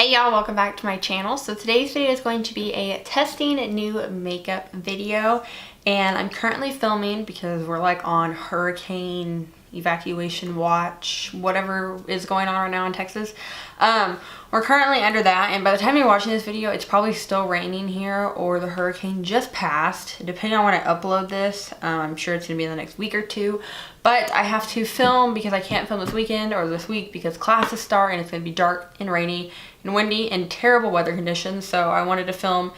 Hey y'all, welcome back to my channel. So today's video is going to be a testing new makeup video, and I'm currently filming because we're like on hurricane evacuation watch, whatever is going on right now in Texas. We're currently under that, and by the time you're watching this video, it's probably still raining here or the hurricane just passed, depending on when I upload this. I'm sure it's gonna be in the next week or two, but I have to film because I can't film this weekend or this week because classes start and it's gonna be dark and rainy and windy and terrible weather conditions. So I wanted to film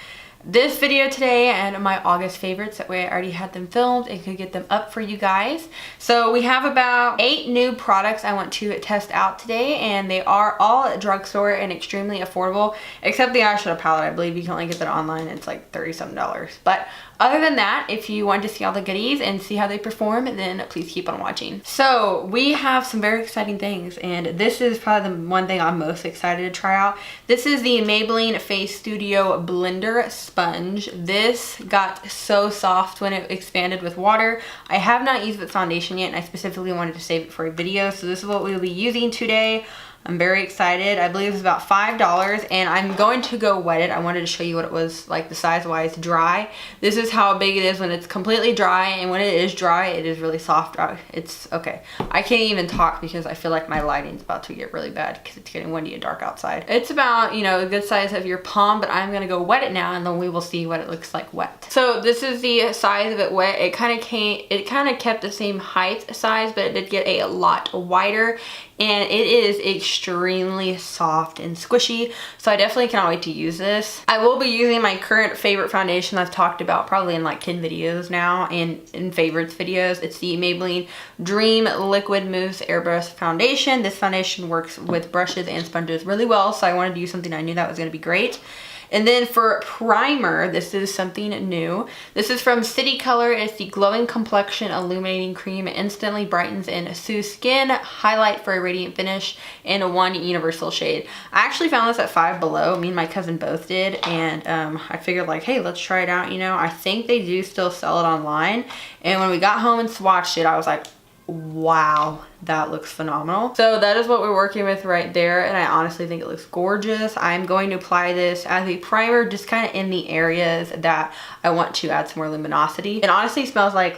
this video today and my August favorites. That way I already had them filmed and could get them up for you guys. So we have about 8 new products I want to test out today, and they are all at drugstore and extremely affordable, except the eyeshadow palette. I believe you can only get that online. It's like $30-some. But other than that, if you want to see all the goodies and see how they perform, then please keep on watching. So we have some very exciting things, and this is probably the one thing I'm most excited to try out. This is the Maybelline Face Studio Blender Sponge. This got so soft when it expanded with water. I have not used the foundation yet, and I specifically wanted to save it for a video, so this is what we'll be using today. I'm very excited. I believe it's about $5, and I'm going to go wet it. I wanted to show you what it was like the size-wise dry. This is how big it is when it's completely dry, and when it is dry, it is really soft. It's okay. I can't even talk because I feel like my lighting's about to get really bad because it's getting windy and dark outside. It's about, you know, a good size of your palm, but I'm gonna go wet it now, and then we will see what it looks like wet. So this is the size of it wet. It kind of kept the same height size, but it did get a lot wider, and it is extremely soft and squishy, so I definitely cannot wait to use this. I will be using my current favorite foundation I've talked about probably in like 10 videos now, and in favorites videos. It's the Maybelline Dream Liquid Mousse Airbrush Foundation. This foundation works with brushes and sponges really well, so I wanted to use something I knew that was going to be great. And then for primer, this is something new. This is from City Color. It's the Glowing Complexion Illuminating Cream. It instantly brightens and soothes skin, highlight for a radiant finish, and one universal shade. I actually found this at Five Below. Me and my cousin both did, and I figured like, hey, let's try it out. You know, I think they do still sell it online. And when we got home and swatched it, I was like, wow, that looks phenomenal. So that is what we're working with right there, and I honestly think it looks gorgeous. I'm going to apply this as a primer just kind of in the areas that I want to add some more luminosity. It honestly smells like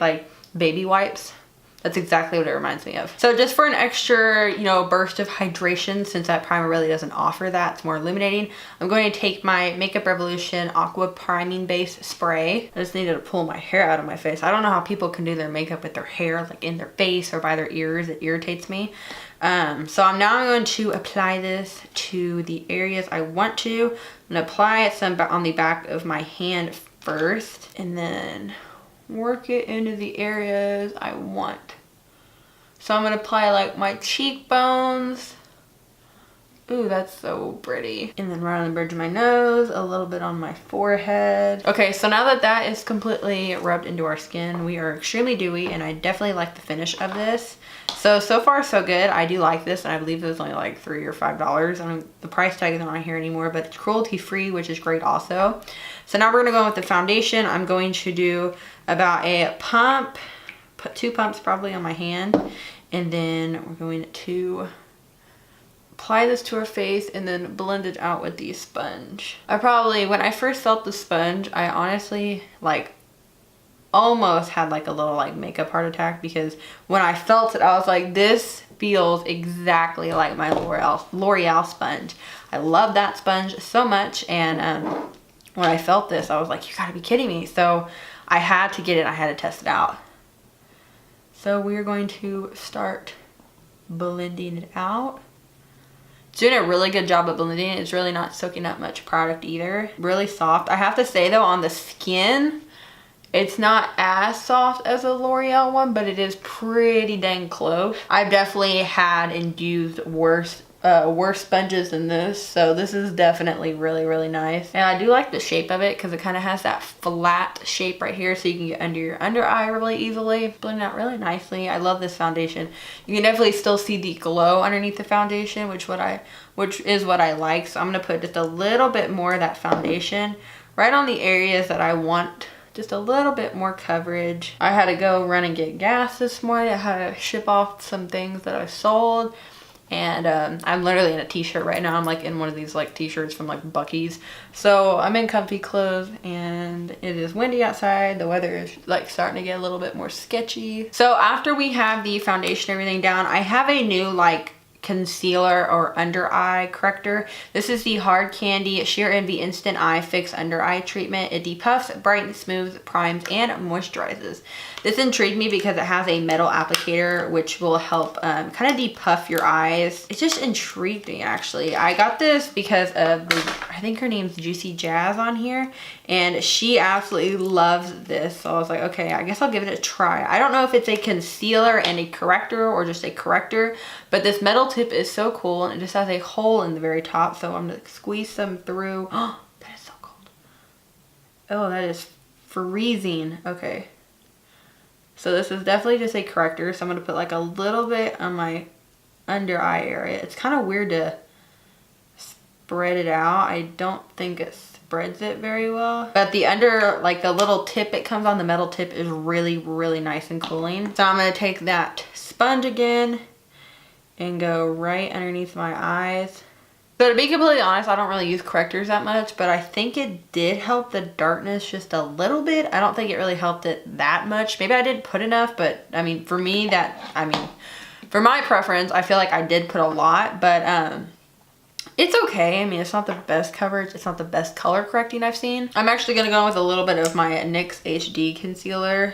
baby wipes. That's exactly what it reminds me of. So just for an extra, you know, burst of hydration, since that primer really doesn't offer that, it's more illuminating, I'm going to take my Makeup Revolution Aqua Priming Base Spray. I just needed to pull my hair out of my face. I don't know how people can do their makeup with their hair, like in their face or by their ears. It irritates me. So I'm now going to apply this to the areas I want to. I'm going to apply it some on the back of my hand first, and then work it into the areas I want. So I'm gonna apply like my cheekbones. Ooh, that's so pretty. And then right on the bridge of my nose, a little bit on my forehead. Okay, so now that that is completely rubbed into our skin, we are extremely dewy, and I definitely like the finish of this. So far so good. I do like this, and I believe it was only like $3 or $5. I mean, the price tag isn't on here anymore, but it's cruelty free, which is great also. So now we're gonna go with the foundation. I'm going to do about a pump, put 2 pumps probably on my hand, and then we're going to apply this to our face and then blend it out with the sponge. When I first felt the sponge, I honestly like almost had like a little like makeup heart attack, because when I felt it, I was like, this feels exactly like my L'Oreal sponge. I love that sponge so much, and when I felt this, I was like, you gotta be kidding me. So I had to get it. I had to test it out. So we're going to start blending it out. It's doing a really good job of blending it. It's really not soaking up much product either. Really soft. I have to say though, on the skin, it's not as soft as a L'Oreal one, but it is pretty dang close. I've definitely had and used worse sponges than this, so this is definitely really nice. And I do like the shape of it because it kind of has that flat shape right here, so you can get under your under eye really easily. Blend out really nicely. I love this foundation. You can definitely still see the glow underneath the foundation, which is what I like. So I'm gonna put just a little bit more of that foundation right on the areas that I want just a little bit more coverage. I had to go run and get gas this morning. I had to ship off some things that I sold. And I'm literally in a t-shirt right now. I'm like in one of these like t-shirts from like Buc-ee's. So I'm in comfy clothes and it is windy outside. The weather is like starting to get a little bit more sketchy. So after we have the foundation and everything down, I have a new like concealer or under eye corrector. This is the Hard Candy Sheer Envy Instant Eye Fix Under Eye Treatment. It depuffs, brightens, smooths, primes, and moisturizes. This intrigued me because it has a metal applicator which will help kind of depuff your eyes. It just intrigued me actually. I got this because of I think her name's Juicy Jazz on here, and she absolutely loves this. So I was like, okay, I guess I'll give it a try. I don't know if it's a concealer and a corrector or just a corrector, but this metal tip is so cool, and it just has a hole in the very top, so I'm gonna squeeze some through. Oh, that is so cold. Oh, that is freezing. Okay. So this is definitely just a corrector. So I'm going to put like a little bit on my under eye area. It's kind of weird to spread it out. I don't think it spreads it very well. But the under, like the little tip it comes on, the metal tip is really, really nice and cooling. So I'm going to take that sponge again and go right underneath my eyes. So to be completely honest, I don't really use correctors that much, but I think it did help the darkness just a little bit. I don't think it really helped it that much. Maybe I didn't put enough, but I mean, for me, for my preference, I feel like I did put a lot, but it's okay. I mean, it's not the best coverage. It's not the best color correcting I've seen. I'm actually going to go with a little bit of my NYX HD concealer,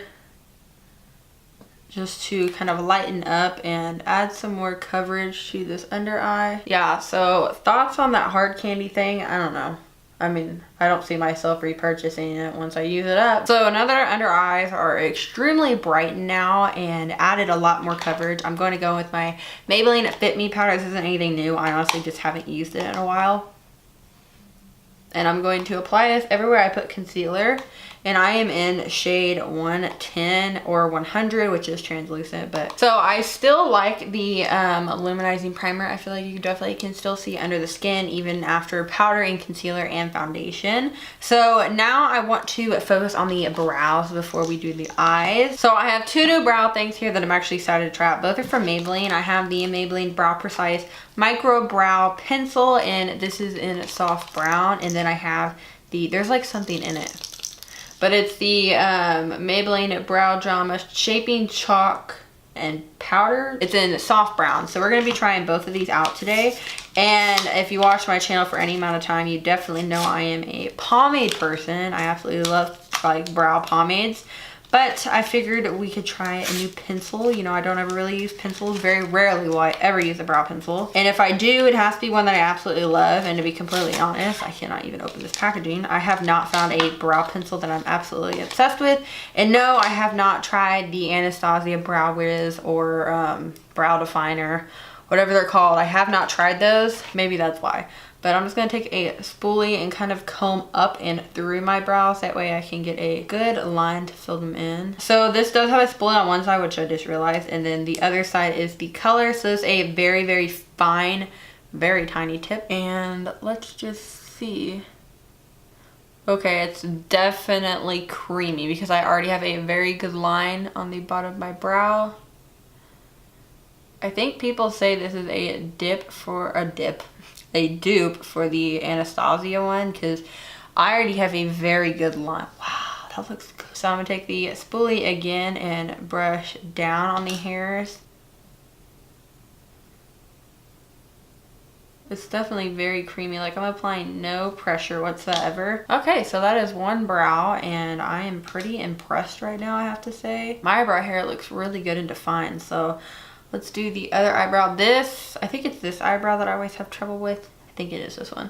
just to kind of lighten up and add some more coverage to this under eye. Yeah, so thoughts on that Hard Candy thing? I don't know. I mean, I don't see myself repurchasing it once I use it up. So now that our under eyes are extremely bright now and added a lot more coverage, I'm going to go with my Maybelline Fit Me powder. This isn't anything new. I honestly just haven't used it in a while. And I'm going to apply this everywhere I put concealer. And I am in shade 110 or 100, which is translucent. But so I still like the illuminizing primer. I feel like you definitely can still see under the skin even after powder and concealer and foundation. So now I want to focus on the brows before we do the eyes. So I have two new brow things here that I'm actually excited to try out. Both are from Maybelline. I have the Maybelline Brow Precise Micro Brow Pencil, and this is in soft brown. And then I have there's like something in it, but it's the Maybelline Brow Drama Shaping Chalk and Powder. It's in soft brown. So we're going to be trying both of these out today. And if you watch my channel for any amount of time, you definitely know I am a pomade person. I absolutely love like brow pomades. But I figured we could try a new pencil. You know, I don't ever really use pencils. Very rarely will I ever use a brow pencil. And if I do, it has to be one that I absolutely love. And to be completely honest, I cannot even open this packaging. I have not found a brow pencil that I'm absolutely obsessed with. And no, I have not tried the Anastasia Brow Wiz or Brow Definer, whatever they're called. I have not tried those. Maybe that's why. But I'm just going to take a spoolie and kind of comb up and through my brows. That way I can get a good line to fill them in. So this does have a spoolie on one side, which I just realized. And then the other side is the color. So it's a very, very fine, very tiny tip. And let's just see. Okay, it's definitely creamy because I already have a very good line on the bottom of my brow. I think people say this is a dupe for the Anastasia one, because I already have a very good line. Wow, that looks good. So I'm gonna take the spoolie again and brush down on the hairs. It's definitely very creamy. Like, I'm applying no pressure whatsoever. Okay, so that is one brow, and I am pretty impressed right now, I have to say. My eyebrow hair looks really good and defined, so let's do the other eyebrow. I think it's this eyebrow that I always have trouble with. I think it is this one.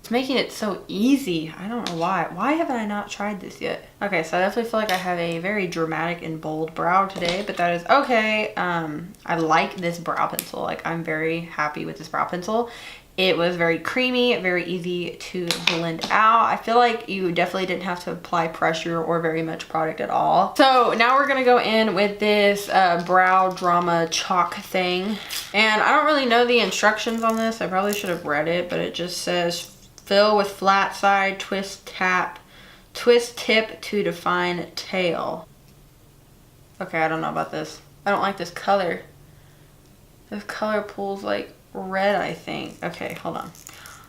It's making it so easy. I don't know why. Why haven't I not tried this yet? Okay, so I definitely feel like I have a very dramatic and bold brow today, but that is okay. I like this brow pencil. Like, I'm very happy with this brow pencil. It was very creamy, very easy to blend out. I feel like you definitely didn't have to apply pressure or very much product at all. So now we're gonna go in with this Brow Drama chalk thing. And I don't really know the instructions on this. I probably should have read it, but it just says fill with flat side, twist tip to define tail. Okay, I don't know about this. I don't like this color. This color pulls like red, I think. Okay, hold on.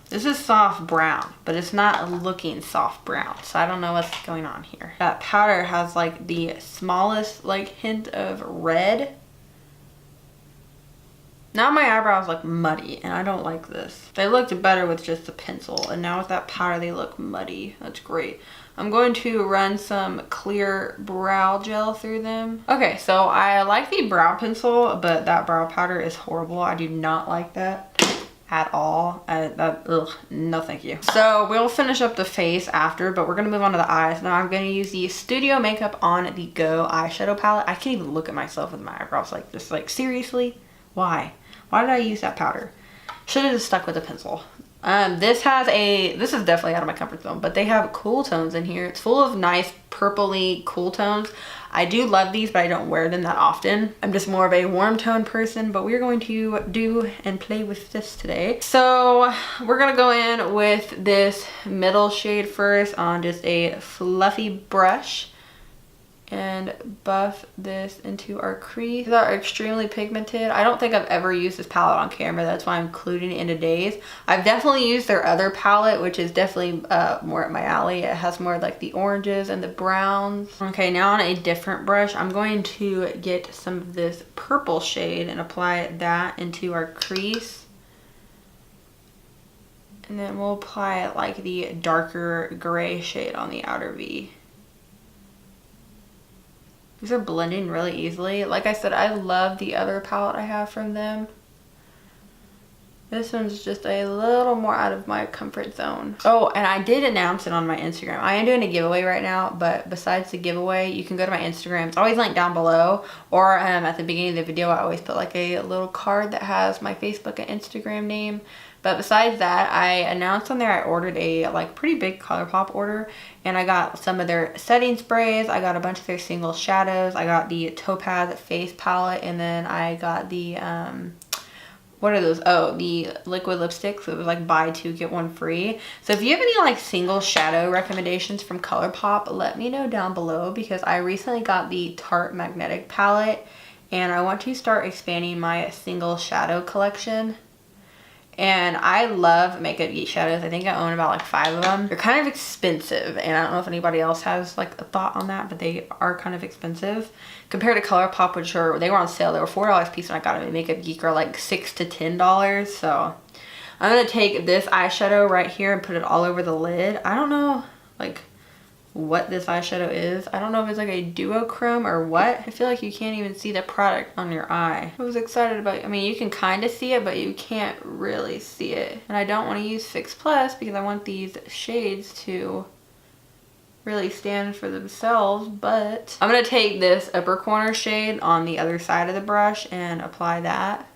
This is soft brown, but it's not looking soft brown, so I don't know what's going on here. That powder has like the smallest like hint of red. Now my eyebrows look muddy, and I don't like this. They looked better with just the pencil, and now with that powder they look muddy. That's great. I'm going to run some clear brow gel through them. Okay, so I like the brow pencil, but that brow powder is horrible. I do not like that at all. Ugh, no thank you. So we'll finish up the face after, but we're gonna move on to the eyes. Now I'm gonna use the Studio Makeup On The Go eyeshadow palette. I can't even look at myself with my eyebrows like this. Like, seriously? Why? Why did I use that powder? Should have just stuck with a pencil. This is definitely out of my comfort zone, but they have cool tones in here. It's full of nice purpley cool tones. I do love these, but I don't wear them that often. I'm just more of a warm tone person, but we're going to do and play with this today. So we're gonna go in with this middle shade first on just a fluffy brush and buff this into our crease. These are extremely pigmented. I don't think I've ever used this palette on camera. That's why I'm including it in today's. I've definitely used their other palette, which is definitely more up my alley. It has more like the oranges and the browns. Okay, now on a different brush, I'm going to get some of this purple shade and apply that into our crease. And then we'll apply like the darker gray shade on the outer V. These are blending really easily. Like I said, I love the other palette I have from them. This one's just a little more out of my comfort zone. Oh, and I did announce it on my Instagram. I am doing a giveaway right now, but besides the giveaway, you can go to my Instagram. It's always linked down below, or at the beginning of the video, I always put like a little card that has my Facebook and Instagram name. But besides that, I announced on there I ordered a like pretty big ColourPop order, and I got some of their setting sprays. I got a bunch of their single shadows. I got the Topaz face palette, and then I got the what are those? Oh, the liquid lipsticks. So it was like buy two get one free. So if you have any like single shadow recommendations from ColourPop, let me know down below, because I recently got the Tarte Magnetic palette, and I want to start expanding my single shadow collection. And I love Makeup Geek shadows. I think I own about like 5 of them. They're kind of expensive, and I don't know if anybody else has like a thought on that, but they are kind of expensive compared to ColourPop, which they were on sale. They were $4 a piece when I got them at Makeup Geek, are like $6 to $10. So I'm gonna take this eyeshadow right here and put it all over the lid. I don't know like what this eyeshadow is. I don't know if it's like a duochrome or what. I feel like you can't even see the product on your eye. I was excited about it. I mean, you can kind of see it, but you can't really see it. And I don't want to use Fix Plus because I want these shades to really stand for themselves. But I'm going to take this upper corner shade on the other side of the brush and apply that.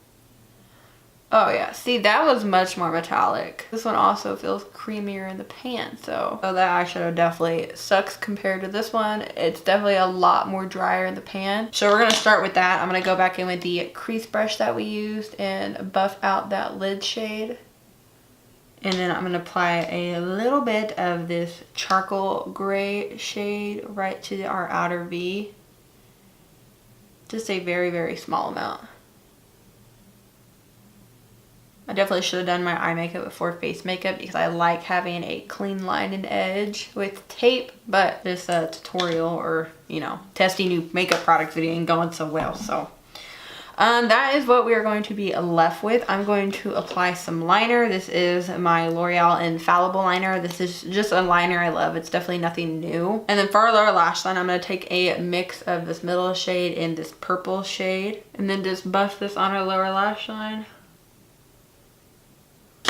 Oh yeah, see, that was much more metallic. This one also feels creamier in the pan, so that eyeshadow definitely sucks compared to this one. It's definitely a lot more drier in the pan. So we're gonna start with that. I'm gonna go back in with the crease brush that we used and buff out that lid shade. And then I'm gonna apply a little bit of this charcoal gray shade right to our outer V. Just a very, very small amount. I definitely should have done my eye makeup before face makeup because I like having a clean line and edge with tape, but this tutorial or, you know, testing new makeup products video ain't going so well. So that is what we are going to be left with. I'm going to apply some liner. This is my L'Oreal Infallible liner. This is just a liner I love. It's definitely nothing new. And then for our lower lash line, I'm going to take a mix of this middle shade and this purple shade, and then just buff this on our lower lash line.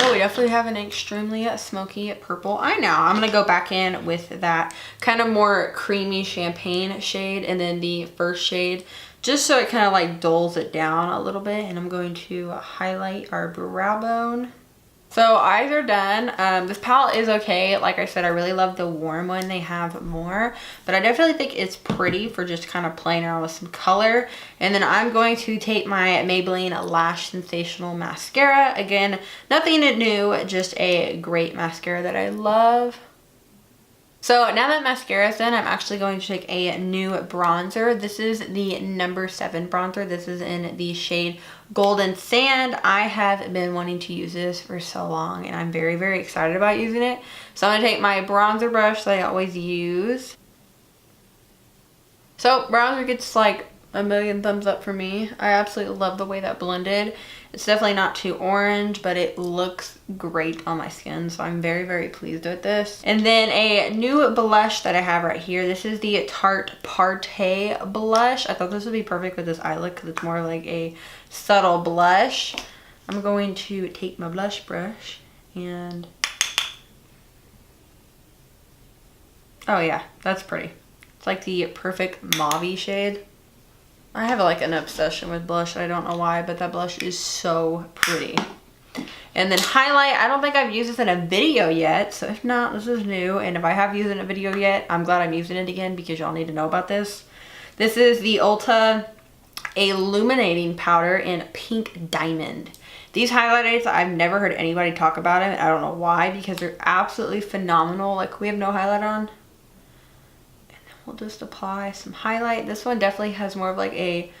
Oh, we definitely have an extremely smoky purple eye now. I'm going to go back in with that kind of more creamy champagne shade and then the first shade, just so it kind of like dulls it down a little bit. And I'm going to highlight our brow bone. So eyes are done. This palette is okay. Like I said, I really love the warm one. They have more, but I definitely think it's pretty for just kind of playing around with some color. And then I'm going to take my Maybelline Lash Sensational Mascara. Again, nothing new, just a great mascara that I love. So now that mascara's done, I'm actually going to take a new bronzer. This is the number 7 bronzer. This is in the shade Golden Sand. I have been wanting to use this for so long and I'm very, very excited about using it. So I'm gonna take my bronzer brush that I always use. So bronzer gets like a million thumbs up for me. I absolutely love the way that blended. It's definitely not too orange, but it looks great on my skin. So I'm very, very pleased with this. And then a new blush that I have right here. This is the Tarte Partey blush. I thought this would be perfect with this eye look because it's more like a subtle blush. I'm going to take my blush brush and... oh yeah, that's pretty. It's like the perfect mauve shade. I have like an obsession with blush. I don't know why, but that blush is so pretty. And then highlight. I don't think I've used this in a video yet. So if not, this is new. And if I have used it in a video yet, I'm glad I'm using it again because y'all need to know about this. This is the Ulta Illuminating Powder in Pink Diamond. These highlighters, I've never heard anybody talk about it. I don't know why, because they're absolutely phenomenal. Like, we have no highlight on. We'll just apply some highlight. This one definitely has more of like a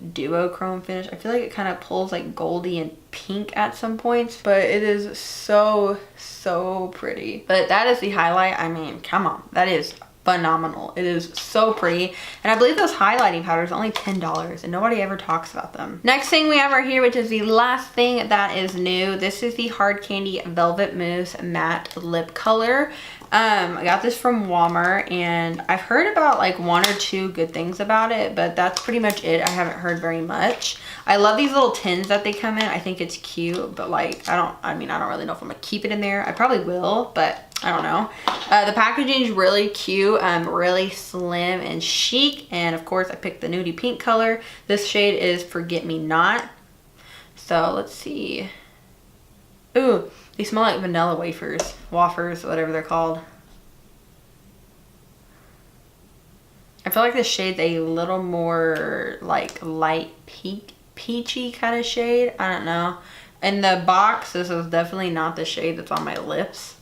duochrome finish. I feel like it kind of pulls like goldy and pink at some points, but it is so, so pretty. But that is the highlight. I mean, come on, that is phenomenal. It is so pretty. And I believe those highlighting powders are only $10 and nobody ever talks about them. Next thing we have right here, which is the last thing that is new. This is the Hard Candy Velvet Mousse Matte Lip Color. I got this from Walmart and I've heard about like 1 or 2 good things about it, but that's pretty much it. I haven't heard very much. I love these little tins that they come in. I think it's cute, but like, I don't really know if I'm gonna keep it in there. I probably will, but I don't know. The packaging is really cute, really slim and chic. And of course I picked the nudie pink color. This shade is Forget Me Not. So let's see. Ooh, they smell like vanilla wafers, whatever they're called. I feel like this shade's a little more like light peachy kind of shade. I don't know. In the box, this is definitely not the shade that's on my lips.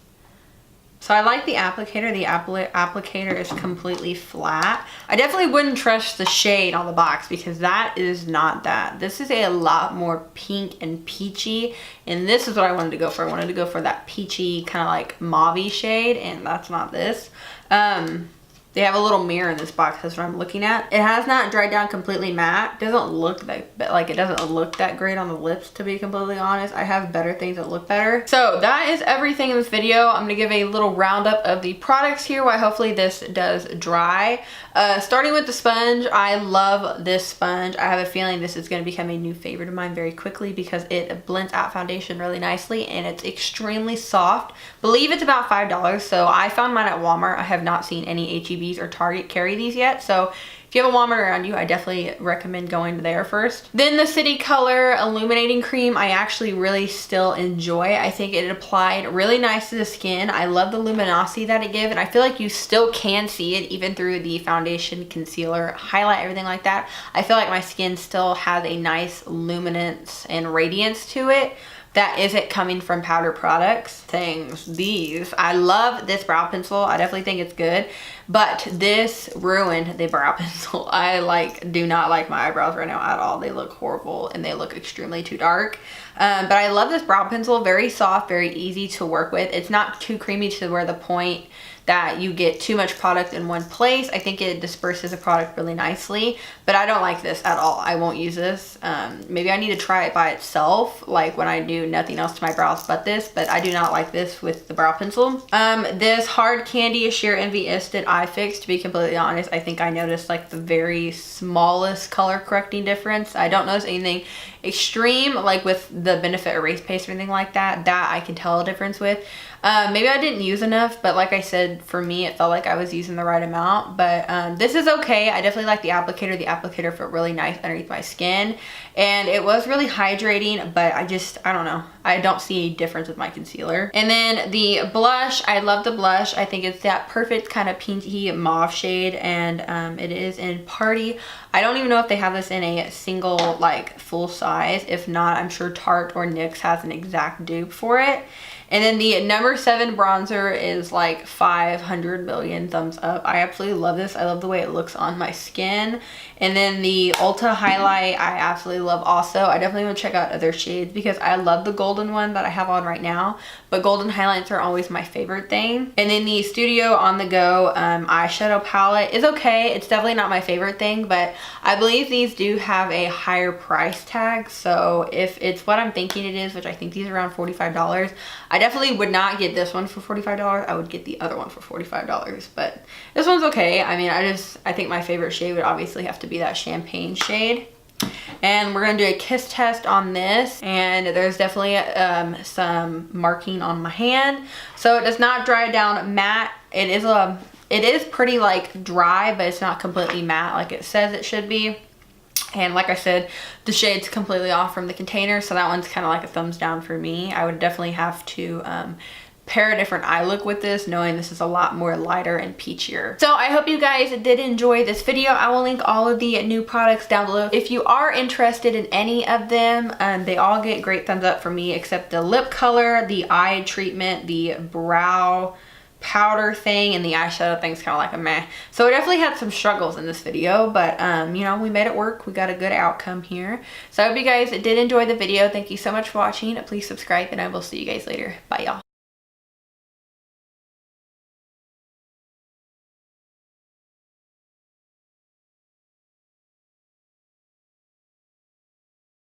So I like the applicator. The applicator is completely flat. I definitely wouldn't trust the shade on the box because that is not that. This is a lot more pink and peachy. And this is what I wanted to go for. I wanted to go for that peachy kind of like mauve shade, and that's not this. They have a little mirror in this box. That's what I'm looking at. It has not dried down completely matte. Doesn't look that, like it doesn't look that great on the lips, to be completely honest. I have better things that look better. So that is everything in this video. I'm gonna give a little roundup of the products here while hopefully this does dry. Starting with the sponge, I love this sponge. I have a feeling this is gonna become a new favorite of mine very quickly because it blends out foundation really nicely and it's extremely soft. Believe it's about $5, so I found mine at Walmart. I have not seen any H-E-B or Target carry these yet, so if you have a Walmart around you, I definitely recommend going there first. Then the City Color Illuminating Cream, I actually really still enjoy. I think it applied really nice to the skin. I love the luminosity that it gives, and I feel like you still can see it even through the foundation, concealer, highlight, everything like that. I feel like my skin still has a nice luminance and radiance to it that isn't coming from powder products. These. I love this brow pencil. I definitely think it's good, but this ruined the brow pencil. I do not like my eyebrows right now at all. They look horrible and they look extremely too dark. But I love this brow pencil. Very soft, very easy to work with. It's not too creamy to where the point that you get too much product in one place. I think it disperses the product really nicely, but I don't like this at all. I won't use this. Maybe I need to try it by itself, like when I do nothing else to my brows but this, but I do not like this with the brow pencil. This Hard Candy Sheer Envy Instant Eye Fix, to be completely honest, I think I noticed like the very smallest color correcting difference. I don't notice anything extreme like with the Benefit Erase Paste or anything like that I can tell a difference with. Maybe I didn't use enough, but like I said, for me it felt like I was using the right amount. But this is okay. I definitely like the applicator. The applicator felt really nice underneath my skin and it was really hydrating, but I don't know, I don't see a difference with my concealer. And then the blush, I love the blush. I think it's that perfect kind of pinky mauve shade, and it is in Party. I don't even know if they have this in a single like full size. If not, I'm sure Tarte or NYX has an exact dupe for it. And then the number 7 bronzer is like 500 million thumbs up. I absolutely love this. I love the way it looks on my skin. And then the Ulta highlight I absolutely love also. I definitely want to check out other shades because I love the golden one that I have on right now, but golden highlights are always my favorite thing. And then the Studio On The Go eyeshadow palette is okay. It's definitely not my favorite thing, but I believe these do have a higher price tag. So if it's what I'm thinking it is, which I think these are around $45, I definitely would not get this one for $45. I would get the other one for $45, but this one's okay. I mean, I think my favorite shade would obviously have to be that champagne shade. And we're gonna do a kiss test on this, and there's definitely some marking on my hand, so it does not dry down matte. It is pretty like dry, but it's not completely matte like it says it should be. And like I said, the shade's completely off from the container, so that one's kind of like a thumbs down for me. I would definitely have to pair a different eye look with this, knowing this is a lot more lighter and peachier. So I hope you guys did enjoy this video. I will link all of the new products down below. If you are interested in any of them, they all get great thumbs up for me, except the lip color, the eye treatment, the brow powder thing, and the eyeshadow thing's kind of like a meh. So I definitely had some struggles in this video, but you know, we made it work. We got a good outcome here. So I hope you guys did enjoy the video. Thank you so much for watching. Please subscribe, and I will see you guys later. Bye, y'all.